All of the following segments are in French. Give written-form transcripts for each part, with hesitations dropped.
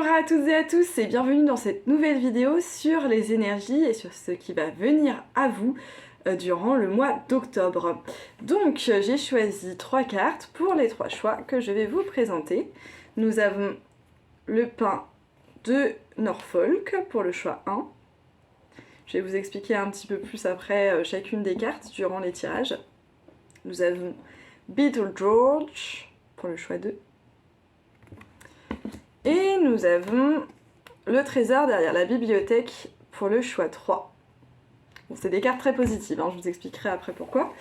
Bonjour à toutes et à tous et bienvenue dans cette nouvelle vidéo sur les énergies et sur ce qui va venir à vous durant le mois d'octobre. Donc j'ai choisi 3 cartes pour les 3 choix que je vais vous présenter. Nous avons le pain de Norfolk pour le choix 1. Je vais vous expliquer un petit peu plus après chacune des cartes durant les tirages. Nous avons Beetle George pour le choix 2. Et nous avons le trésor derrière la bibliothèque pour le choix 3. Bon, c'est des cartes très positives, hein, je vous expliquerai après pourquoi.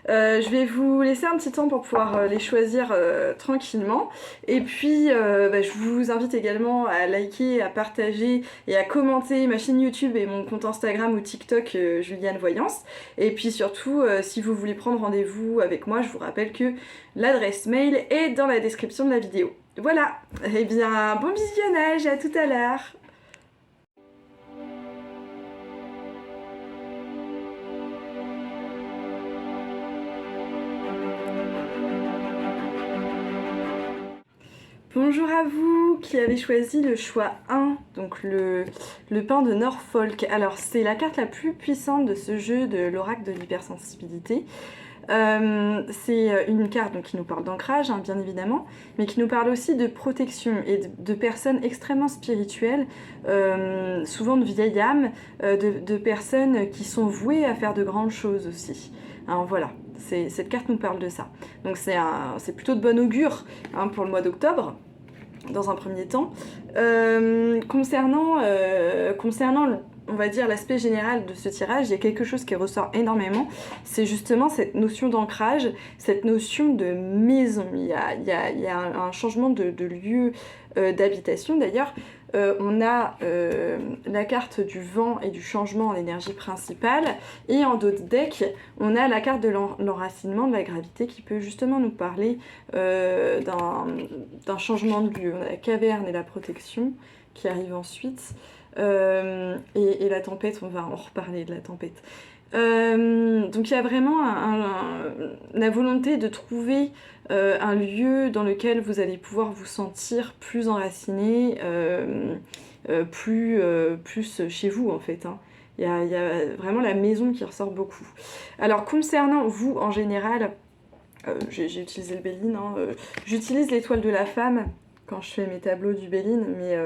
Je vais vous laisser un petit temps pour pouvoir les choisir tranquillement. Et puis, je vous invite également à liker, à partager et à commenter ma chaîne YouTube et mon compte Instagram ou TikTok Juliane Voyance. Et puis surtout, si vous voulez prendre rendez-vous avec moi, je vous rappelle que l'adresse mail est dans la description de la vidéo. Voilà, et bien bon visionnage, à tout à l'heure. Bonjour à vous qui avez choisi le choix 1, donc le pain de Norfolk. Alors c'est la carte la plus puissante de ce jeu de l'oracle de l'hypersensibilité. C'est une carte donc, qui nous parle d'ancrage, hein, bien évidemment, mais qui nous parle aussi de protection et de personnes extrêmement spirituelles, souvent de vieilles âmes, de personnes qui sont vouées à faire de grandes choses aussi. Alors voilà, cette carte nous parle de ça. Donc c'est plutôt de bon augure hein, pour le mois d'octobre. Dans un premier temps. Concernant on va dire, l'aspect général de ce tirage, il y a quelque chose qui ressort énormément, c'est justement cette notion d'ancrage, cette notion de maison. Il y a un changement de lieu d'habitation. D'ailleurs, on a la carte du vent et du changement en énergie principale, et en dos de deck, on a la carte de l'enracinement, de la gravité, qui peut justement nous parler d'un changement de lieu. On a la caverne et la protection qui arrivent ensuite. Et la tempête, on va en reparler de la tempête. Donc il y a vraiment la volonté de trouver un lieu dans lequel vous allez pouvoir vous sentir plus enraciné, plus chez vous en fait. Hein. Il y a vraiment la maison qui ressort beaucoup. Alors concernant vous en général, j'ai utilisé le Béline, hein, j'utilise l'étoile de la femme quand je fais mes tableaux du Béline, mais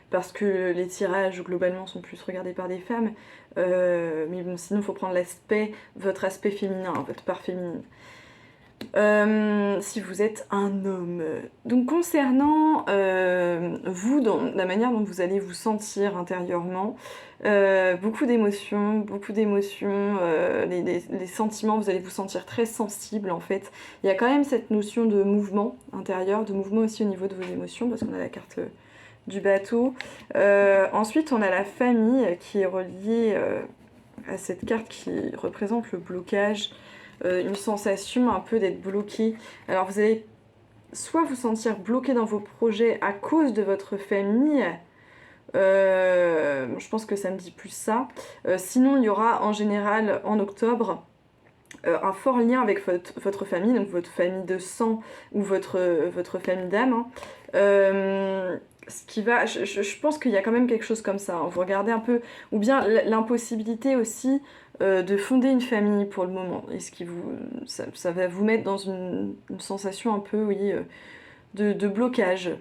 parce que les tirages globalement sont plus regardés par des femmes, mais bon, sinon il faut prendre votre aspect féminin, votre part féminine. Si vous êtes un homme. Donc concernant vous, dans la manière dont vous allez vous sentir intérieurement, beaucoup d'émotions, les sentiments, vous allez vous sentir très sensible en fait. Il y a quand même cette notion de mouvement intérieur, de mouvement aussi au niveau de vos émotions, parce qu'on a la carte du bateau. Ensuite, on a la famille qui est reliée à cette carte qui représente le blocage, une sensation un peu d'être bloqué. Alors vous allez soit vous sentir bloqué dans vos projets à cause de votre famille, je pense que ça me dit plus ça. Sinon, il y aura en général en octobre un fort lien avec votre famille, donc votre famille de sang ou votre famille d'âme. Hein. Ce qui va, je pense qu'il y a quand même quelque chose comme ça. Hein. Vous regardez un peu, ou bien l'impossibilité aussi de fonder une famille pour le moment. Et ça va vous mettre dans une sensation un peu, oui, de blocage.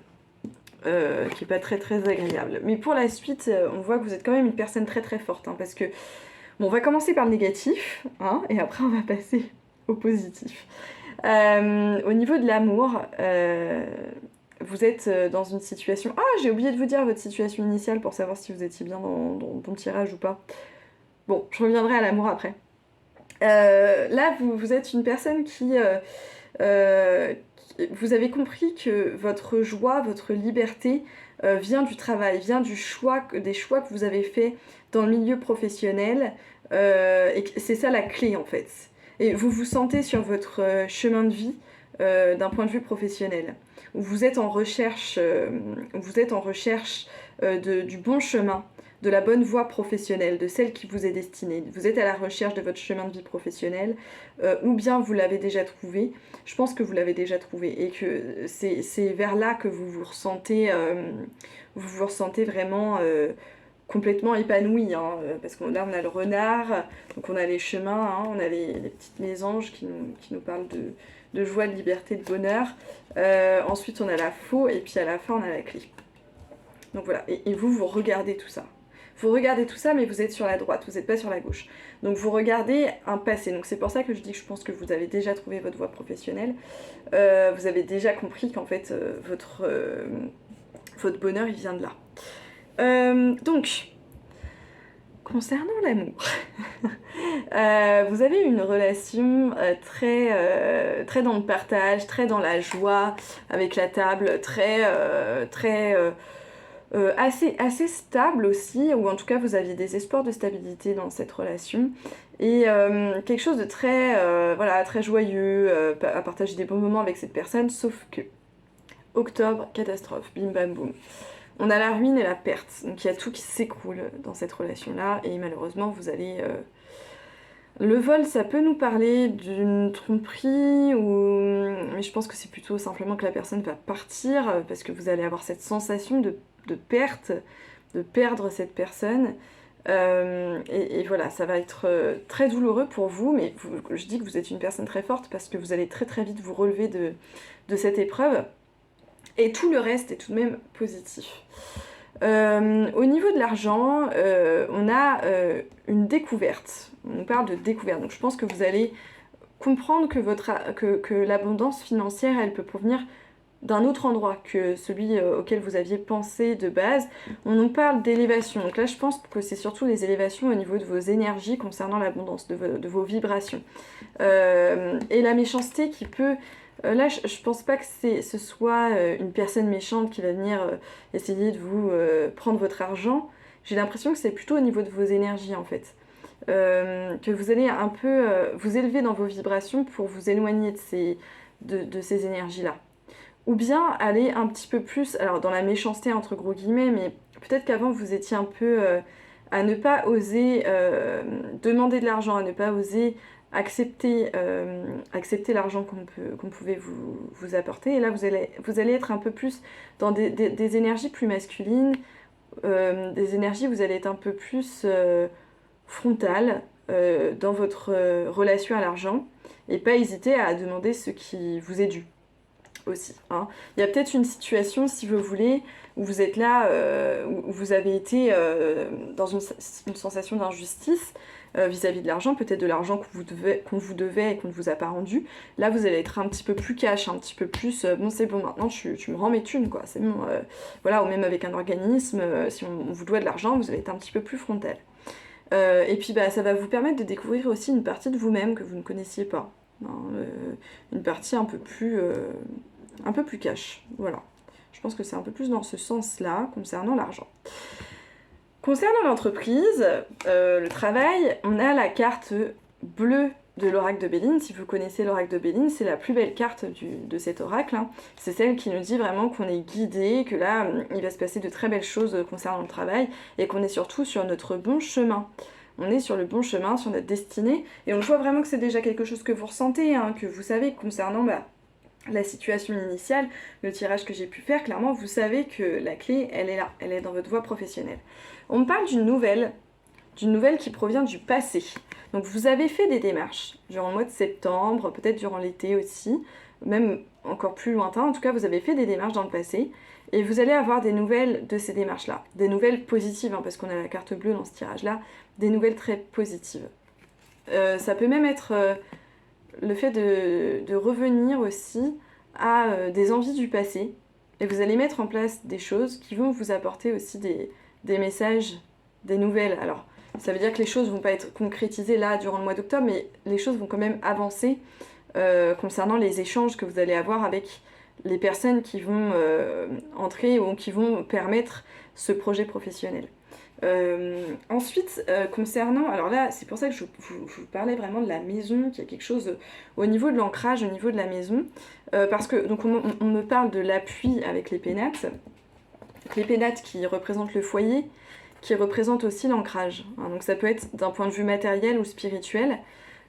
Qui n'est pas très très agréable. Mais pour la suite, on voit que vous êtes quand même une personne très très forte, hein, parce que bon, on va commencer par le négatif, hein, et après on va passer au positif. Au niveau de l'amour, vous êtes dans une situation... Ah, j'ai oublié de vous dire votre situation initiale pour savoir si vous étiez bien dans le tirage ou pas. Bon, je reviendrai à l'amour après. Là, vous êtes une personne qui... vous avez compris que votre joie, votre liberté vient du travail, vient des choix que vous avez faits dans le milieu professionnel, et c'est ça la clé en fait. Et vous vous sentez sur votre chemin de vie d'un point de vue professionnel, où vous êtes en recherche, du bon chemin, de la bonne voie professionnelle, de celle qui vous est destinée. Vous êtes à la recherche de votre chemin de vie professionnel, ou bien vous l'avez déjà trouvé. Je pense que vous l'avez déjà trouvé et que c'est vers là que vous vous ressentez vraiment complètement épanoui, hein, parce que là on a le renard, donc on a les chemins, hein, on a les petites mésanges qui nous parlent de joie, de liberté, de bonheur. Ensuite on a la faux et puis à la fin on a la clé. Donc voilà, et vous regardez tout ça. Vous regardez tout ça, mais vous êtes sur la droite, vous n'êtes pas sur la gauche. Donc vous regardez un passé. Donc c'est pour ça que je dis que je pense que vous avez déjà trouvé votre voie professionnelle. Vous avez déjà compris qu'en fait, votre bonheur, il vient de là. Donc, concernant l'amour, vous avez une relation très dans le partage, très dans la joie, avec la table, assez stable aussi, ou en tout cas vous aviez des espoirs de stabilité dans cette relation, et quelque chose de très joyeux, à partager des bons moments avec cette personne, sauf que octobre, catastrophe, bim bam boum. On a la ruine et la perte, donc il y a tout qui s'écroule dans cette relation-là, et malheureusement vous allez... Le vol, ça peut nous parler d'une tromperie, mais je pense que c'est plutôt simplement que la personne va partir, parce que vous allez avoir cette sensation de perte, de perdre cette personne. Et voilà, ça va être très douloureux pour vous, mais je dis que vous êtes une personne très forte parce que vous allez très très vite vous relever de cette épreuve. Et tout le reste est tout de même positif. Au niveau de l'argent, on a une découverte. On nous parle de découverte. Donc je pense que vous allez comprendre que l'abondance financière, elle peut provenir d'un autre endroit que celui auquel vous aviez pensé de base. On nous parle d'élévation. Donc là, je pense que c'est surtout les élévations au niveau de vos énergies concernant l'abondance, de vos vibrations. Et la méchanceté qui peut... là, je pense pas que ce soit une personne méchante qui va venir essayer de vous prendre votre argent. J'ai l'impression que c'est plutôt au niveau de vos énergies, en fait. Que vous allez un peu vous élever dans vos vibrations pour vous éloigner de ces énergies-là. Ou bien aller un petit peu plus, alors dans la méchanceté entre gros guillemets, mais peut-être qu'avant vous étiez un peu à ne pas oser demander de l'argent, à ne pas oser accepter l'argent qu'on pouvait vous apporter. Et là vous allez être un peu plus dans des énergies plus masculines, des énergies où vous allez être un peu plus frontale dans votre relation à l'argent et pas hésiter à demander ce qui vous est dû. Aussi, hein. Il y a peut-être une situation, si vous voulez, où vous êtes là, où vous avez été dans une sensation d'injustice vis-à-vis de l'argent, peut-être de l'argent qu'on vous devait et qu'on ne vous a pas rendu. Là, vous allez être un petit peu plus cash, un petit peu plus bon, c'est bon, maintenant tu me rends mes thunes, quoi, c'est bon. Voilà, ou même avec un organisme, si on vous doit de l'argent, vous allez être un petit peu plus frontal. Et puis, ça va vous permettre de découvrir aussi une partie de vous-même que vous ne connaissiez pas. Hein, une partie un peu plus cash, voilà. Je pense que c'est un peu plus dans ce sens-là, concernant l'argent. Concernant l'entreprise, le travail, on a la carte bleue de l'oracle de Béline. Si vous connaissez l'oracle de Béline, c'est la plus belle carte de cet oracle, hein. C'est celle qui nous dit vraiment qu'on est guidé, que là, il va se passer de très belles choses concernant le travail, et qu'on est surtout sur notre bon chemin. On est sur le bon chemin, sur notre destinée, et on voit vraiment que c'est déjà quelque chose que vous ressentez, hein, que vous savez concernant la situation initiale, le tirage que j'ai pu faire. Clairement, vous savez que la clé, elle est là, elle est dans votre voie professionnelle. On me parle d'une nouvelle qui provient du passé. Donc vous avez fait des démarches durant le mois de septembre, peut-être durant l'été aussi, même encore plus lointain. En tout cas, vous avez fait des démarches dans le passé, et vous allez avoir des nouvelles de ces démarches-là. Des nouvelles positives, hein, parce qu'on a la carte bleue dans ce tirage-là, des nouvelles très positives. Ça peut même être le fait de revenir aussi à des envies du passé, et vous allez mettre en place des choses qui vont vous apporter aussi des messages, des nouvelles. Alors, ça veut dire que les choses ne vont pas être concrétisées là durant le mois d'octobre, mais les choses vont quand même avancer concernant les échanges que vous allez avoir avec les personnes qui vont entrer ou qui vont permettre ce projet professionnel. Ensuite, concernant... Alors là, c'est pour ça que je vous parlais vraiment de la maison, qu'il y a quelque chose au niveau de l'ancrage, au niveau de la maison. Parce que, donc, on me parle de l'appui avec les pénates. Les pénates qui représentent le foyer, qui représente aussi l'ancrage. Hein. Donc ça peut être d'un point de vue matériel ou spirituel.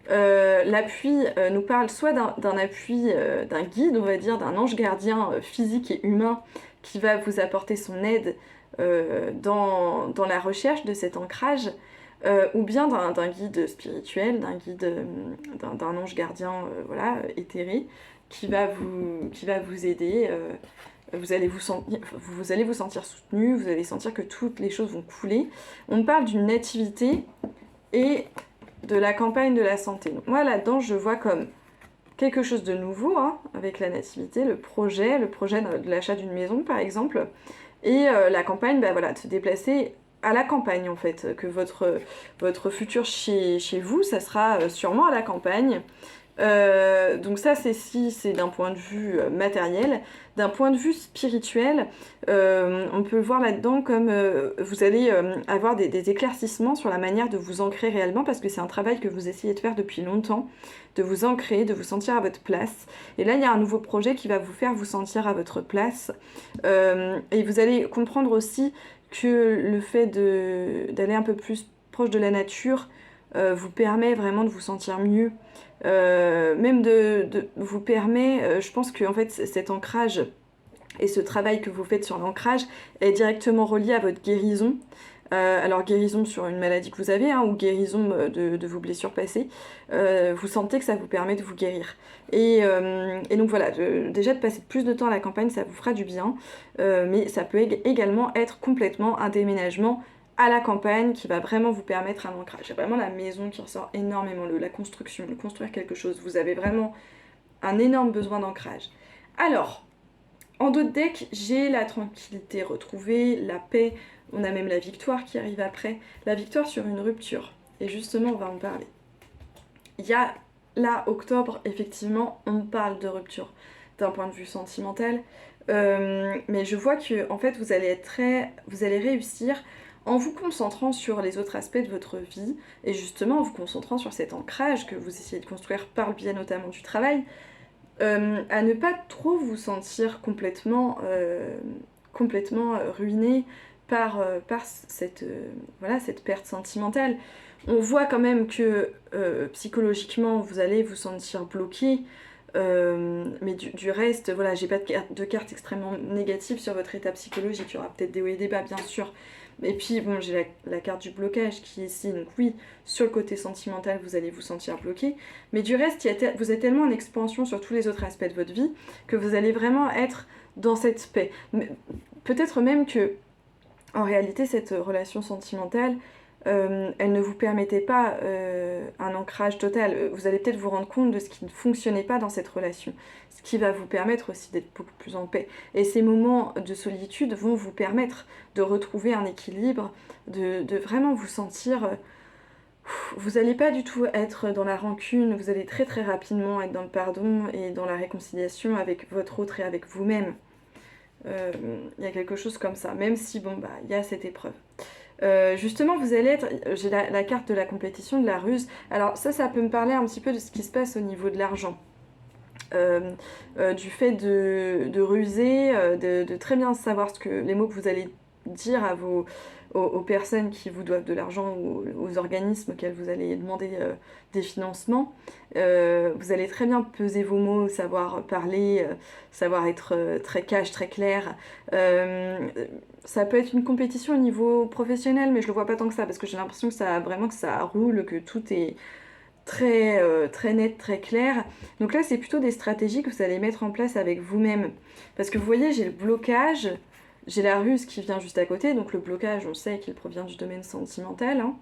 L'appui nous parle soit d'un appui, d'un guide, on va dire, d'un ange gardien physique et humain qui va vous apporter son aide dans la recherche de cet ancrage, ou bien d'un guide spirituel, d'un ange gardien voilà, éthéré, qui va vous aider. Vous allez vous sentir soutenu, vous allez sentir que toutes les choses vont couler. On parle d'une nativité et de la campagne de la santé. Donc moi là-dedans, je vois comme quelque chose de nouveau, hein, avec la nativité, le projet de l'achat d'une maison par exemple, et la campagne, bah voilà, de se déplacer à la campagne en fait, que votre futur chez vous, ça sera sûrement à la campagne. Donc ça c'est d'un point de vue matériel. D'un point de vue spirituel, on peut le voir là-dedans comme vous allez avoir des éclaircissements sur la manière de vous ancrer réellement, parce que c'est un travail que vous essayez de faire depuis longtemps, de vous ancrer, de vous sentir à votre place. Et là il y a un nouveau projet qui va vous faire vous sentir à votre place, et vous allez comprendre aussi que le fait d'aller un peu plus proche de la nature vous permet vraiment de vous sentir mieux. Même vous permet, je pense que en fait cet ancrage et ce travail que vous faites sur l'ancrage est directement relié à votre guérison. Alors guérison sur une maladie que vous avez, hein, ou guérison de vos blessures passées, vous sentez que ça vous permet de vous guérir. Et donc voilà, déjà de passer plus de temps à la campagne, ça vous fera du bien, mais ça peut également être complètement un déménagement à la campagne qui va vraiment vous permettre un ancrage. C'est vraiment la maison qui ressort énormément, la construction, le construire quelque chose. Vous avez vraiment un énorme besoin d'ancrage. Alors, en d'autres decks, j'ai la tranquillité retrouvée, la paix, on a même la victoire qui arrive après. La victoire sur une rupture. Et justement, on va en parler. Il y a là, octobre, effectivement, on parle de rupture d'un point de vue sentimental. Mais je vois que en fait, vous allez réussir en vous concentrant sur les autres aspects de votre vie, et justement en vous concentrant sur cet ancrage que vous essayez de construire par le biais notamment du travail, à ne pas trop vous sentir complètement ruiné par cette perte sentimentale. On voit quand même que psychologiquement vous allez vous sentir bloqué, mais du reste, voilà, j'ai pas de carte extrêmement négative sur votre état psychologique. Il y aura peut-être des hauts et des bas, bien sûr. Et puis, bon, j'ai la carte du blocage qui est ici. Donc oui, sur le côté sentimental, vous allez vous sentir bloqué. Mais du reste, vous êtes tellement en expansion sur tous les autres aspects de votre vie que vous allez vraiment être dans cette paix. Peut-être même que, en réalité, cette relation sentimentale, elle ne vous permettait pas un ancrage total. Vous allez peut-être vous rendre compte de ce qui ne fonctionnait pas dans cette relation, ce qui va vous permettre aussi d'être beaucoup plus en paix. Et ces moments de solitude vont vous permettre de retrouver un équilibre, de vraiment vous sentir... vous n'allez pas du tout être dans la rancune, vous allez très très rapidement être dans le pardon et dans la réconciliation avec votre autre et avec vous-même. Il y a quelque chose comme ça, même si bon bah il y a cette épreuve. Justement, vous allez être... J'ai la carte de la compétition, de la ruse. Alors ça peut me parler un petit peu de ce qui se passe au niveau de l'argent. Du fait de ruser, de très bien savoir les mots que vous allez dire aux personnes qui vous doivent de l'argent, ou aux organismes auxquels vous allez demander des financements. Vous allez très bien peser vos mots, savoir parler, savoir être très cash, très clair. Ça peut être une compétition au niveau professionnel, mais je le vois pas tant que ça, parce que j'ai l'impression que ça roule, que tout est très net, très clair. Donc là, c'est plutôt des stratégies que vous allez mettre en place avec vous-même. Parce que vous voyez, j'ai le blocage, j'ai la ruse qui vient juste à côté. Donc le blocage, on sait qu'il provient du domaine sentimental, hein,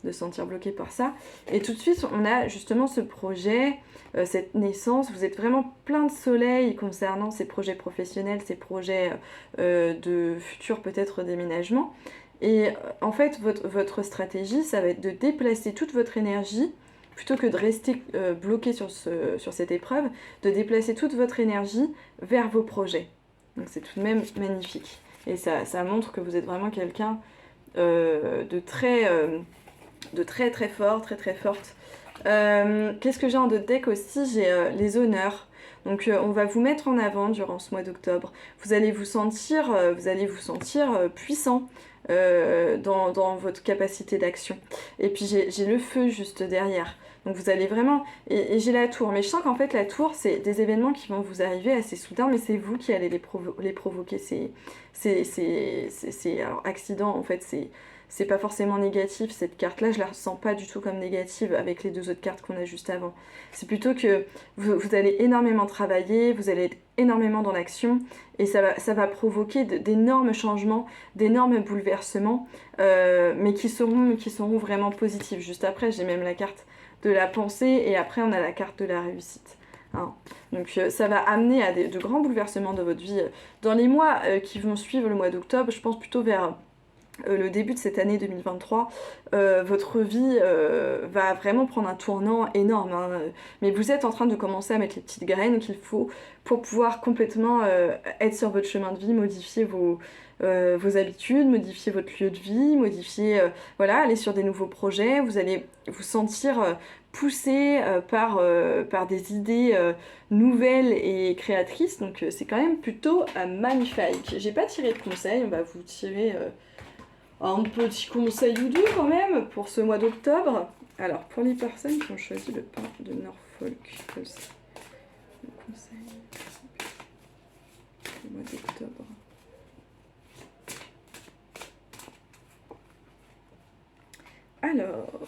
de se sentir bloqué par ça. Et tout de suite, on a justement ce projet, cette naissance. Vous êtes vraiment plein de soleil concernant ces projets professionnels, ces projets de futur peut-être déménagement. Et en fait, votre stratégie, ça va être de déplacer toute votre énergie, plutôt que de rester bloqué sur cette épreuve, de déplacer toute votre énergie vers vos projets. Donc c'est tout de même magnifique. Et ça montre que vous êtes vraiment quelqu'un de très très fort, très très forte. Qu'est-ce que j'ai en d'autres decks aussi? J'ai les honneurs. Donc on va vous mettre en avant durant ce mois d'octobre. Vous allez vous sentir puissant dans votre capacité d'action. Et puis j'ai le feu juste derrière. Donc vous allez vraiment... Et j'ai la tour. Mais je sens qu'en fait la tour, c'est des événements qui vont vous arriver assez soudain, mais c'est vous qui allez les provoquer. Alors, accident, en fait, c'est pas forcément négatif. Cette carte-là, je la ressens pas du tout comme négative avec les deux autres cartes qu'on a juste avant. C'est plutôt que vous allez énormément travailler, vous allez être énormément dans l'action, et ça va provoquer d'énormes changements, d'énormes bouleversements, mais qui seront vraiment positifs. Juste après, j'ai même la carte de la pensée, et après on a la carte de la réussite. Hein. Donc ça va amener à de grands bouleversements dans votre vie. Dans les mois qui vont suivre le mois d'octobre, je pense plutôt vers le début de cette année 2023, votre vie va vraiment prendre un tournant énorme. Hein. Mais vous êtes en train de commencer à mettre les petites graines qu'il faut pour pouvoir complètement être sur votre chemin de vie, modifier vos habitudes, modifier votre lieu de vie, voilà, aller sur des nouveaux projets. Vous allez vous sentir poussé par des idées nouvelles et créatrices. Donc c'est quand même plutôt magnifique. J'ai pas tiré de conseils, on va vous tirer... un petit conseil ou deux quand même pour ce mois d'octobre. Alors, pour les personnes qui ont choisi le pain de Norfolk, le conseil du mois d'octobre. Alors,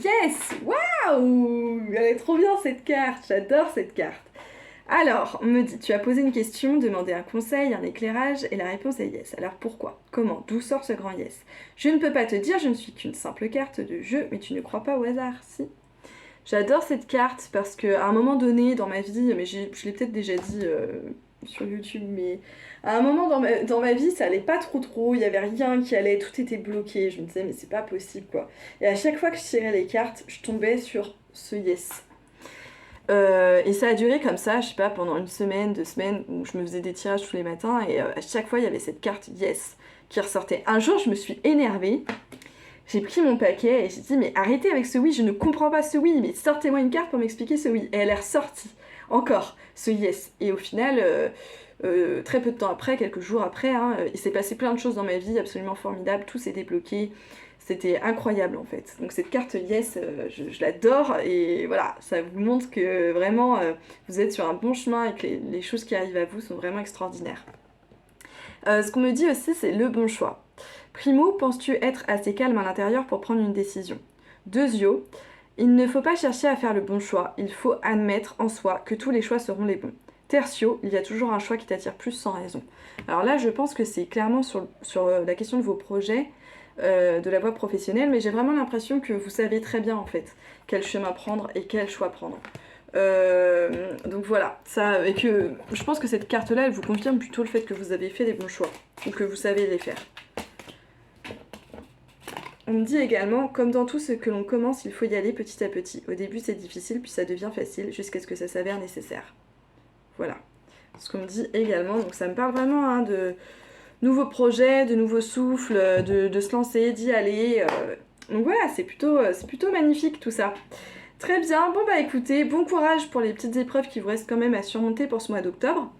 yes! Waouh! Elle est trop bien cette carte, j'adore cette carte. Alors, on me dit, tu as posé une question, demandé un conseil, un éclairage, et la réponse est yes. Alors pourquoi? Comment? D'où sort ce grand yes? Je ne peux pas te dire, je ne suis qu'une simple carte de jeu, mais tu ne crois pas au hasard, si? J'adore cette carte parce qu'à un moment donné dans ma vie, mais je l'ai peut-être déjà dit sur YouTube, mais à un moment dans ma vie, ça allait pas trop, il y avait rien qui allait, tout était bloqué. Je me disais, mais c'est pas possible quoi. Et à chaque fois que je tirais les cartes, je tombais sur ce yes. Et ça a duré comme ça, je sais pas, pendant une semaine, 2 semaines, où je me faisais des tirages tous les matins, et à chaque fois il y avait cette carte yes qui ressortait. Un jour je me suis énervée, j'ai pris mon paquet et j'ai dit mais arrêtez avec ce oui, je ne comprends pas ce oui, mais sortez-moi une carte pour m'expliquer ce oui. Et elle est ressortie, encore, ce yes. Et au final, très peu de temps après, quelques jours après, hein, il s'est passé plein de choses dans ma vie absolument formidables, tout s'est débloqué. C'était incroyable en fait. Donc cette carte yes, je l'adore et voilà, ça vous montre que vraiment vous êtes sur un bon chemin et que les choses qui arrivent à vous sont vraiment extraordinaires. Ce qu'on me dit aussi, c'est le bon choix. Primo, penses-tu être assez calme à l'intérieur pour prendre une décision? Deuxio, il ne faut pas chercher à faire le bon choix, il faut admettre en soi que tous les choix seront les bons. Tertio, il y a toujours un choix qui t'attire plus sans raison. Alors là, je pense que c'est clairement sur la question de vos projets, de la voie professionnelle, mais j'ai vraiment l'impression que vous savez très bien en fait quel chemin prendre et quel choix prendre. Donc voilà, ça, et que je pense que cette carte-là, elle vous confirme plutôt le fait que vous avez fait les bons choix, ou que vous savez les faire. On me dit également, comme dans tout ce que l'on commence, il faut y aller petit à petit. Au début c'est difficile, puis ça devient facile, jusqu'à ce que ça s'avère nécessaire. Voilà, ce qu'on me dit également, donc ça me parle vraiment hein, de nouveaux projets, de nouveaux souffles, de se lancer, d'y aller. Donc voilà, c'est plutôt magnifique tout ça. Très bien, bon bah écoutez, bon courage pour les petites épreuves qui vous restent quand même à surmonter pour ce mois d'octobre.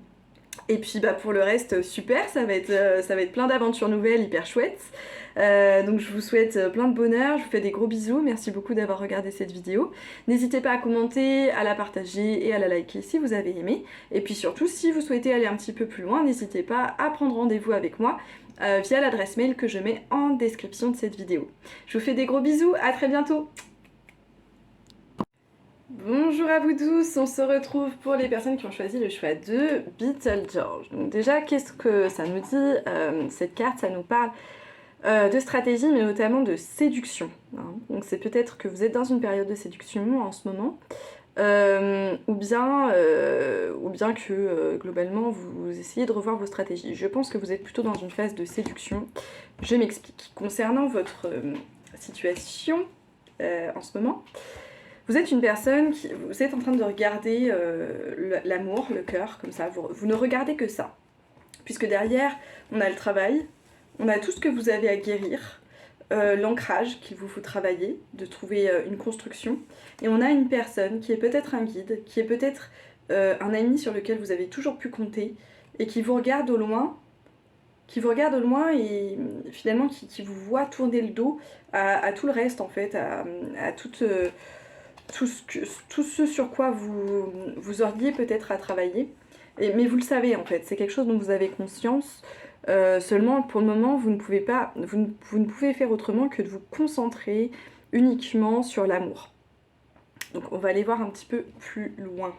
Et puis bah pour le reste, super, ça va être plein d'aventures nouvelles, hyper chouettes. Donc je vous souhaite plein de bonheur, je vous fais des gros bisous, merci beaucoup d'avoir regardé cette vidéo. N'hésitez pas à commenter, à la partager et à la liker si vous avez aimé. Et puis surtout, si vous souhaitez aller un petit peu plus loin, n'hésitez pas à prendre rendez-vous avec moi via l'adresse mail que je mets en description de cette vidéo. Je vous fais des gros bisous, à très bientôt. Bonjour à vous tous, on se retrouve pour les personnes qui ont choisi le choix de Beetlegeorge. Donc déjà, qu'est-ce que ça nous dit? Cette carte, ça nous parle de stratégie, mais notamment de séduction. Hein. Donc c'est peut-être que vous êtes dans une période de séduction en ce moment, ou bien que globalement vous essayez de revoir vos stratégies. Je pense que vous êtes plutôt dans une phase de séduction. Je m'explique. Concernant votre situation en ce moment, vous êtes une personne qui... Vous êtes en train de regarder l'amour, le cœur, comme ça. Vous ne regardez que ça. Puisque derrière, on a le travail, on a tout ce que vous avez à guérir, l'ancrage qu'il vous faut travailler, de trouver une construction. Et on a une personne qui est peut-être un guide, qui est peut-être un ami sur lequel vous avez toujours pu compter et qui vous regarde au loin, et finalement qui vous voit tourner le dos à tout le reste en fait, à tout ce sur quoi vous auriez peut-être à travailler. Mais vous le savez en fait, c'est quelque chose dont vous avez conscience. Seulement pour le moment vous ne pouvez faire autrement que de vous concentrer uniquement sur l'amour. Donc on va aller voir un petit peu plus loin.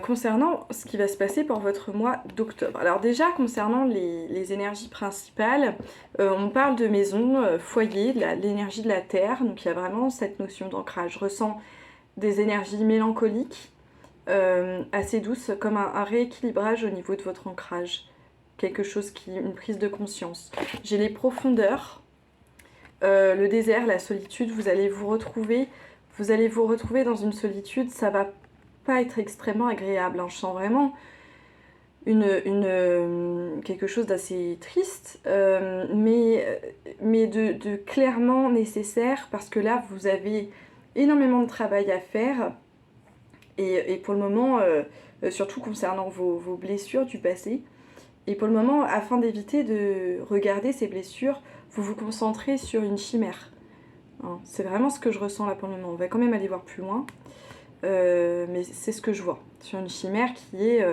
Concernant ce qui va se passer pour votre mois d'octobre. Alors déjà, concernant les énergies principales, on parle de maison, foyer, l'énergie de la terre, donc il y a vraiment cette notion d'ancrage. Je ressens des énergies mélancoliques, assez douces, comme un rééquilibrage au niveau de votre ancrage. Quelque chose une prise de conscience. J'ai les profondeurs, le désert, la solitude, vous allez vous retrouver dans une solitude, ça va pas être extrêmement agréable, hein. Je sens vraiment quelque chose d'assez triste, mais de clairement nécessaire, parce que là vous avez énormément de travail à faire, et pour le moment, surtout concernant vos blessures du passé, et pour le moment, afin d'éviter de regarder ces blessures, vous vous concentrez sur une chimère, hein. C'est vraiment ce que je ressens là pour le moment. On va quand même aller voir plus loin. Mais c'est ce que je vois, sur une chimère qui est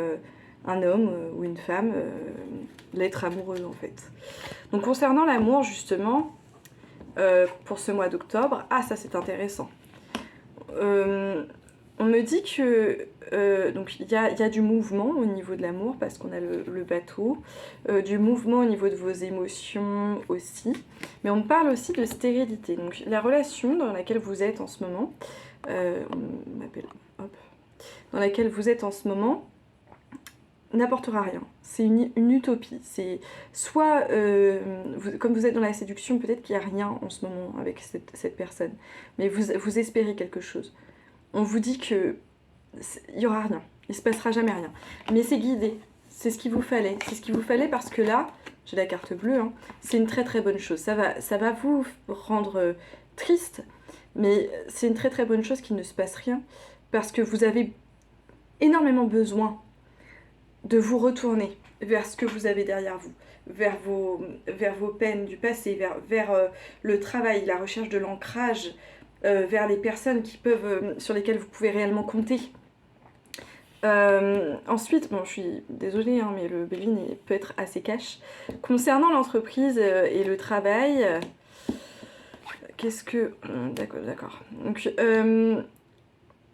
un homme ou une femme, l'être amoureux en fait. Donc concernant l'amour justement, pour ce mois d'octobre, ça c'est intéressant. On me dit que donc il y a du mouvement au niveau de l'amour, parce qu'on a le bateau, du mouvement au niveau de vos émotions aussi, mais on me parle aussi de stérilité. Donc la relation dans laquelle vous êtes en ce moment, on m'appelle, hop, dans laquelle vous êtes en ce moment, n'apportera rien. C'est une utopie. C'est soit, comme vous êtes dans la séduction, peut-être qu'il n'y a rien en ce moment avec cette personne, mais vous espérez quelque chose. On vous dit que il n'y aura rien, il se passera jamais rien. Mais c'est guidé, c'est ce qu'il vous fallait. C'est ce qu'il vous fallait, parce que là, j'ai la carte bleue, hein, c'est une très très bonne chose. Ça va vous rendre triste, mais c'est une très très bonne chose qu'il ne se passe rien, parce que vous avez énormément besoin de vous retourner vers ce que vous avez derrière vous, vers vos peines du passé, vers le travail, la recherche de l'ancrage, vers les personnes sur lesquelles vous pouvez réellement compter. Ensuite, bon, je suis désolée, hein, mais le Béline peut être assez cash. Concernant l'entreprise et le travail, qu'est-ce que... D'accord. Donc,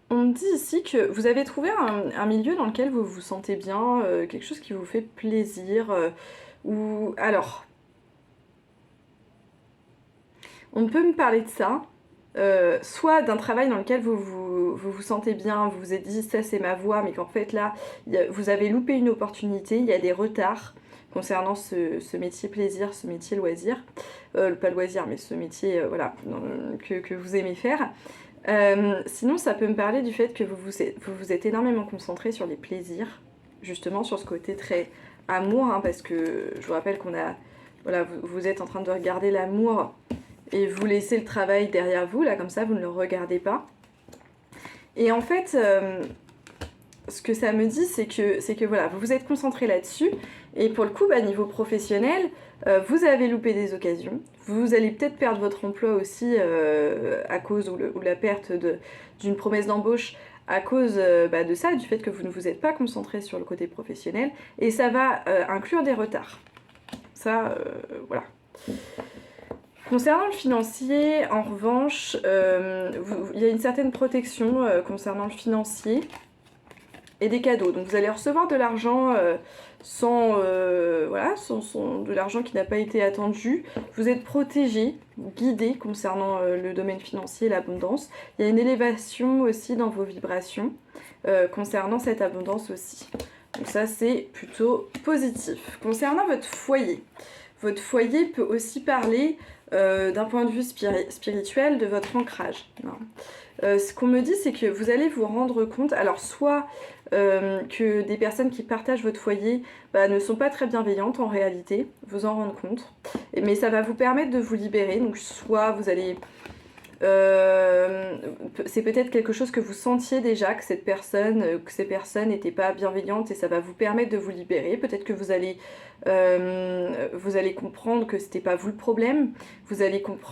on me dit ici que vous avez trouvé un milieu dans lequel vous vous sentez bien, quelque chose qui vous fait plaisir, ou... Alors, on peut me parler de ça, soit d'un travail dans lequel vous sentez bien, vous vous êtes dit ça c'est ma voie, mais qu'en fait là vous avez loupé une opportunité, il y a des retards concernant ce métier plaisir, ce métier loisir, pas loisir mais ce métier voilà, que vous aimez faire. Sinon ça peut me parler du fait que vous êtes énormément concentré sur les plaisirs, justement sur ce côté très amour, hein, parce que je vous rappelle qu'on a, voilà, vous êtes en train de regarder l'amour et vous laissez le travail derrière vous, là comme ça vous ne le regardez pas. Et en fait, ce que ça me dit, c'est que voilà, vous vous êtes concentré là-dessus, et pour le coup, niveau professionnel, vous avez loupé des occasions, vous allez peut-être perdre votre emploi aussi à cause, ou la perte d'une promesse d'embauche à cause de ça, du fait que vous ne vous êtes pas concentré sur le côté professionnel, et ça va inclure des retards. Ça, voilà. Concernant le financier, en revanche, il y a une certaine protection concernant le financier et des cadeaux. Donc vous allez recevoir de l'argent sans de l'argent qui n'a pas été attendu. Vous êtes protégé, guidé concernant le domaine financier et l'abondance. Il y a une élévation aussi dans vos vibrations concernant cette abondance aussi. Donc ça c'est plutôt positif. Concernant votre foyer peut aussi parler d'un point de vue spirituel de votre ancrage. Ce qu'on me dit, c'est que vous allez vous rendre compte, alors soit que des personnes qui partagent votre foyer ne sont pas très bienveillantes en réalité, vous en rendre compte, mais ça va vous permettre de vous libérer, donc soit vous allez C'est peut-être quelque chose que vous sentiez déjà, que ces personnes n'étaient pas bienveillantes et ça va vous permettre de vous libérer. Peut-être que vous allez comprendre que c'était pas vous le problème. Vous allez peut-être